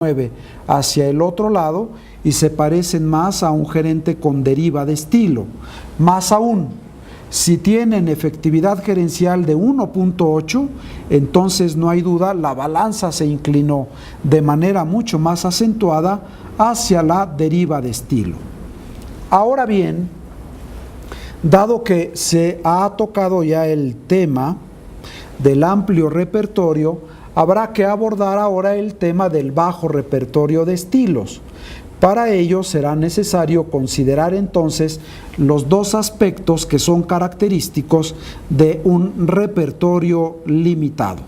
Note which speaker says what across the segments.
Speaker 1: mueve hacia el otro lado y se parecen más a un gerente con deriva de estilo. Más aún, si tienen efectividad gerencial de 1.8, entonces no hay duda, la balanza se inclinó de manera mucho más acentuada hacia la deriva de estilo. Ahora bien, dado que se ha tocado ya el tema del amplio repertorio, habrá que abordar ahora el tema del bajo repertorio de estilos. Para ello será necesario considerar entonces los dos aspectos que son característicos de un repertorio limitado.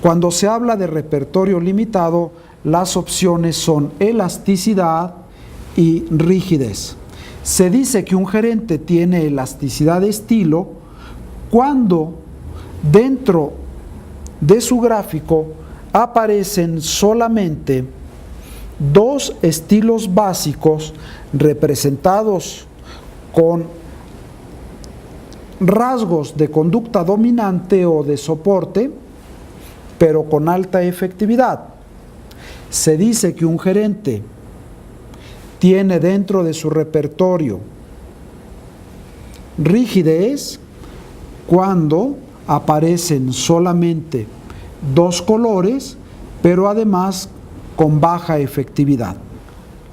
Speaker 1: Cuando se habla de repertorio limitado, las opciones son elasticidad y rigidez. Se dice que un gerente tiene elasticidad de estilo cuando dentro de su gráfico aparecen solamente dos estilos básicos representados con rasgos de conducta dominante o de soporte, pero con alta efectividad. Se dice que un gerente tiene dentro de su repertorio rigidez cuando aparecen solamente dos colores, pero además con baja efectividad.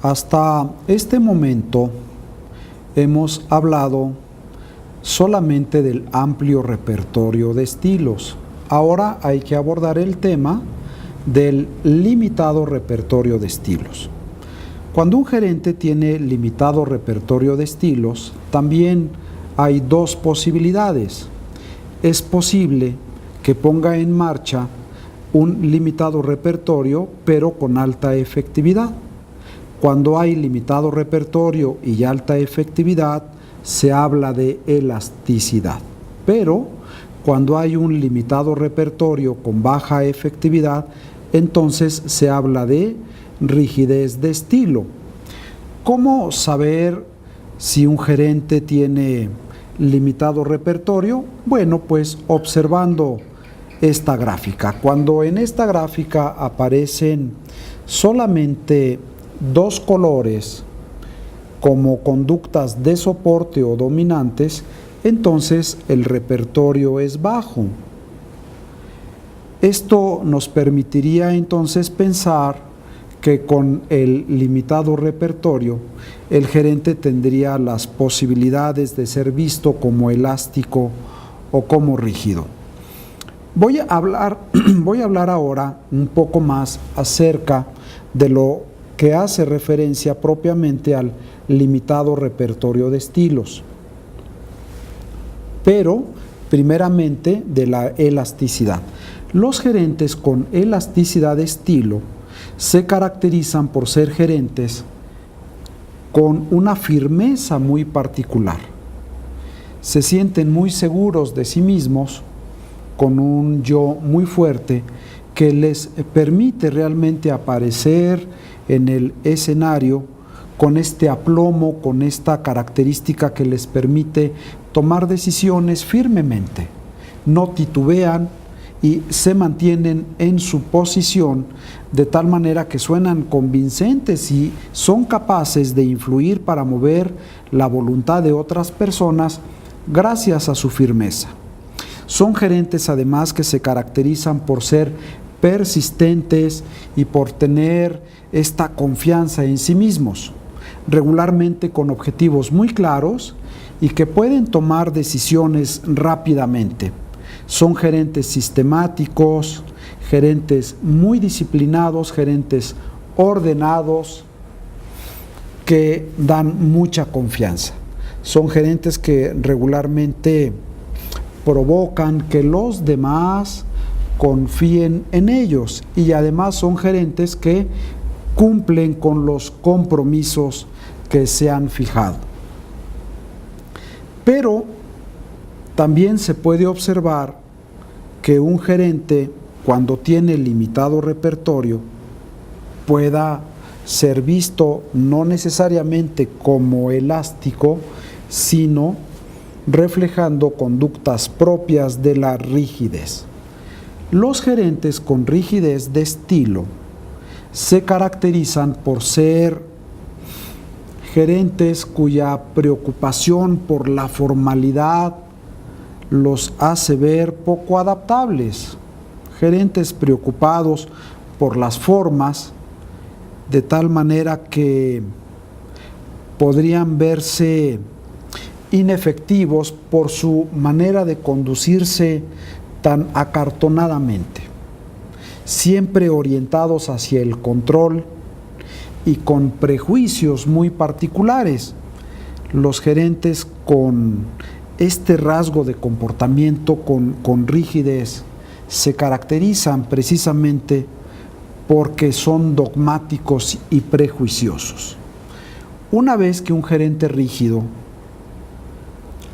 Speaker 1: Hasta este momento hemos hablado solamente del amplio repertorio de estilos. Ahora hay que abordar el tema del limitado repertorio de estilos. Cuando un gerente tiene limitado repertorio de estilos, también hay dos posibilidades. Es posible que ponga en marcha un limitado repertorio, pero con alta efectividad. Cuando hay limitado repertorio y alta efectividad, se habla de elasticidad. Pero cuando hay un limitado repertorio con baja efectividad, entonces se habla de rigidez de estilo. ¿Cómo saber si un gerente tiene limitado repertorio? Bueno, pues observando esta gráfica. Cuando en esta gráfica aparecen solamente dos colores como conductas de soporte o dominantes, entonces el repertorio es bajo. Esto nos permitiría entonces pensar que con el limitado repertorio el gerente tendría las posibilidades de ser visto como elástico o como rígido. Voy a hablar ahora un poco más acerca de lo que hace referencia propiamente al limitado repertorio de estilos, pero primeramente de la elasticidad. Los gerentes con elasticidad de estilo se caracterizan por ser gerentes con una firmeza muy particular. Se sienten muy seguros de sí mismos, con un yo muy fuerte que les permite realmente aparecer en el escenario con este aplomo, con esta característica que les permite tomar decisiones firmemente. No titubean y se mantienen en su posición de tal manera que suenan convincentes y son capaces de influir para mover la voluntad de otras personas gracias a su firmeza. Son gerentes además que se caracterizan por ser persistentes y por tener esta confianza en sí mismos, regularmente con objetivos muy claros y que pueden tomar decisiones rápidamente. Son gerentes sistemáticos, gerentes muy disciplinados, gerentes ordenados, que dan mucha confianza. Son gerentes que regularmente provocan que los demás confíen en ellos y además son gerentes que cumplen con los compromisos que se han fijado. Pero también se puede observar que un gerente, cuando tiene limitado repertorio, pueda ser visto no necesariamente como elástico, sino reflejando conductas propias de la rigidez. Los gerentes con rigidez de estilo se caracterizan por ser gerentes cuya preocupación por la formalidad los hace ver poco adaptables, gerentes preocupados por las formas, de tal manera que podrían verse inefectivos por su manera de conducirse tan acartonadamente, siempre orientados hacia el control y con prejuicios muy particulares. Los gerentes con este rasgo de comportamiento, con rigidez, se caracterizan precisamente porque son dogmáticos y prejuiciosos. Una vez que un gerente rígido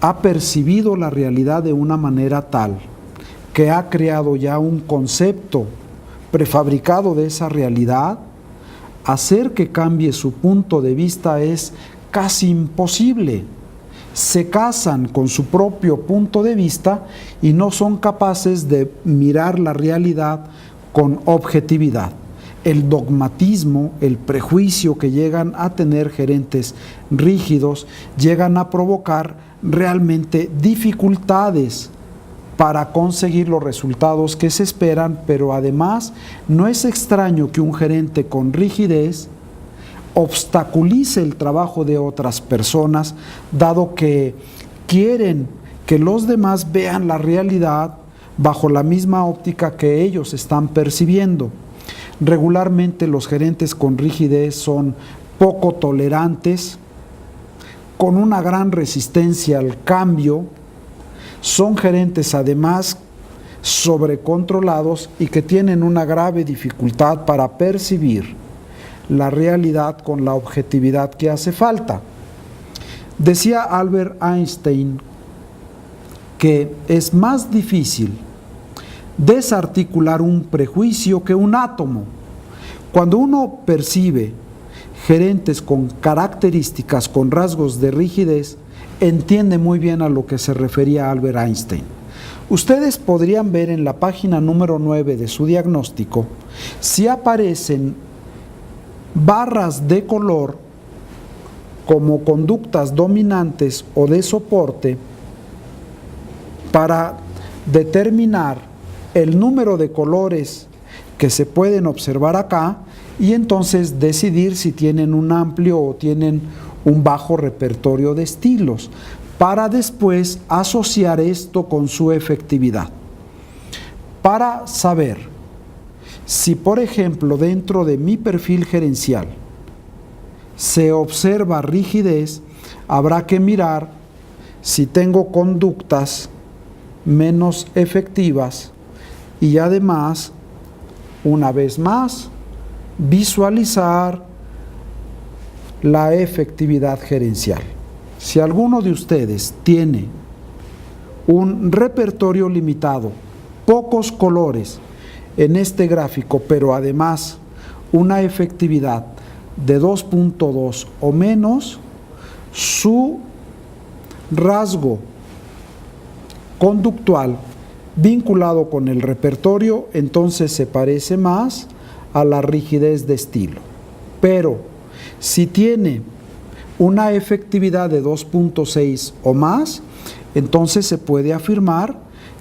Speaker 1: ha percibido la realidad de una manera tal que ha creado ya un concepto prefabricado de esa realidad, hacer que cambie su punto de vista es casi imposible. Se casan con su propio punto de vista y no son capaces de mirar la realidad con objetividad. El dogmatismo, el prejuicio que llegan a tener gerentes rígidos, llegan a provocar realmente dificultades para conseguir los resultados que se esperan, pero además no es extraño que un gerente con rigidez obstaculice el trabajo de otras personas, dado que quieren que los demás vean la realidad bajo la misma óptica que ellos están percibiendo. Regularmente los gerentes con rigidez son poco tolerantes, con una gran resistencia al cambio, son gerentes además sobrecontrolados y que tienen una grave dificultad para percibir la realidad con la objetividad que hace falta. Decía Albert Einstein que es más difícil desarticular un prejuicio que un átomo. Cuando uno percibe gerentes con características, con rasgos de rigidez, entiende muy bien a lo que se refería Albert Einstein. Ustedes podrían ver en la página número 9 de su diagnóstico si aparecen barras de color como conductas dominantes o de soporte para determinar el número de colores que se pueden observar acá y entonces decidir si tienen un amplio o tienen un bajo repertorio de estilos, para después asociar esto con su efectividad. Para saber si, por ejemplo, dentro de mi perfil gerencial se observa rigidez, habrá que mirar si tengo conductas menos efectivas y además, una vez más, visualizar la efectividad gerencial. Si alguno de ustedes tiene un repertorio limitado, pocos colores en este gráfico, pero además una efectividad de 2.2 o menos, su rasgo conductual vinculado con el repertorio entonces se parece más a la rigidez de estilo. Pero si tiene una efectividad de 2.6 o más, entonces se puede afirmar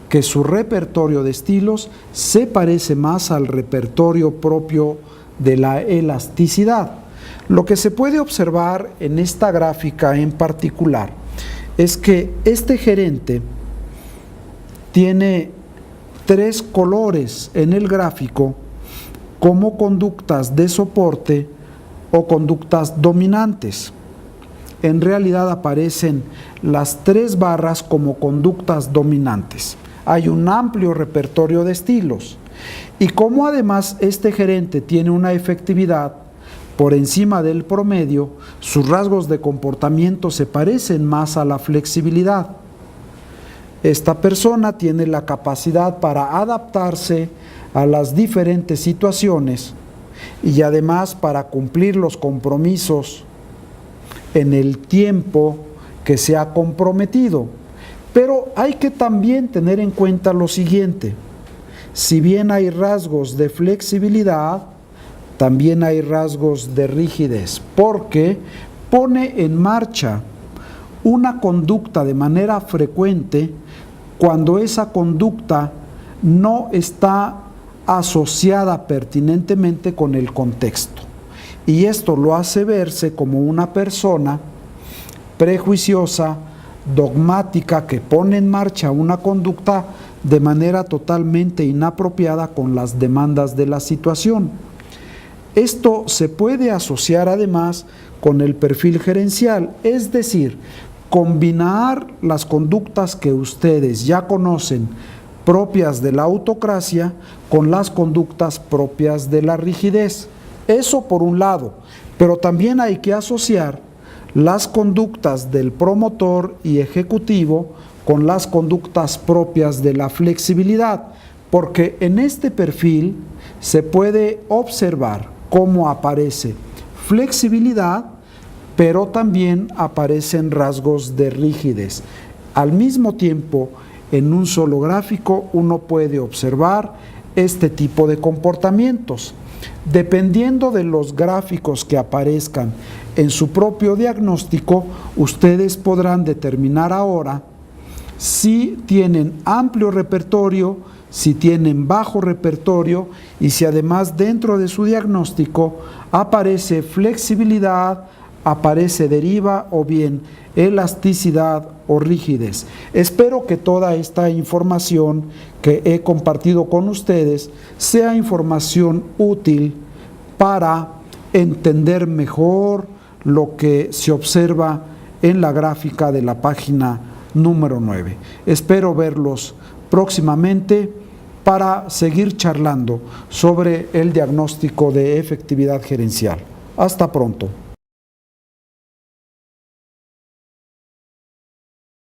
Speaker 1: que su repertorio de estilos se parece más al repertorio propio de la elasticidad. Lo que se puede observar en esta gráfica en particular es que este gerente tiene 3 colores en el gráfico como conductas de soporte o conductas dominantes. En realidad aparecen las 3 barras como conductas dominantes. Hay un amplio repertorio de estilos. Y como además este gerente tiene una efectividad por encima del promedio, sus rasgos de comportamiento se parecen más a la flexibilidad. Esta persona tiene la capacidad para adaptarse a las diferentes situaciones y además para cumplir los compromisos en el tiempo que se ha comprometido. Pero hay que también tener en cuenta lo siguiente: si bien hay rasgos de flexibilidad, también hay rasgos de rigidez, porque pone en marcha una conducta de manera frecuente cuando esa conducta no está asociada pertinentemente con el contexto. Y esto lo hace verse como una persona prejuiciosa, dogmática, que pone en marcha una conducta de manera totalmente inapropiada con las demandas de la situación. Esto se puede asociar además con el perfil gerencial, es decir, combinar las conductas que ustedes ya conocen propias de la autocracia con las conductas propias de la rigidez. Eso por un lado, pero también hay que asociar las conductas del promotor y ejecutivo con las conductas propias de la flexibilidad, porque en este perfil se puede observar cómo aparece flexibilidad, pero también aparecen rasgos de rigidez. Al mismo tiempo, en un solo gráfico uno puede observar este tipo de comportamientos. Dependiendo de los gráficos que aparezcan en su propio diagnóstico, ustedes podrán determinar ahora si tienen amplio repertorio, si tienen bajo repertorio y si además dentro de su diagnóstico aparece flexibilidad, aparece deriva o bien elasticidad o rigidez. Espero que toda esta información que he compartido con ustedes sea información útil para entender mejor lo que se observa en la gráfica de la página número 9. Espero verlos próximamente para seguir charlando sobre el diagnóstico de efectividad gerencial. Hasta pronto.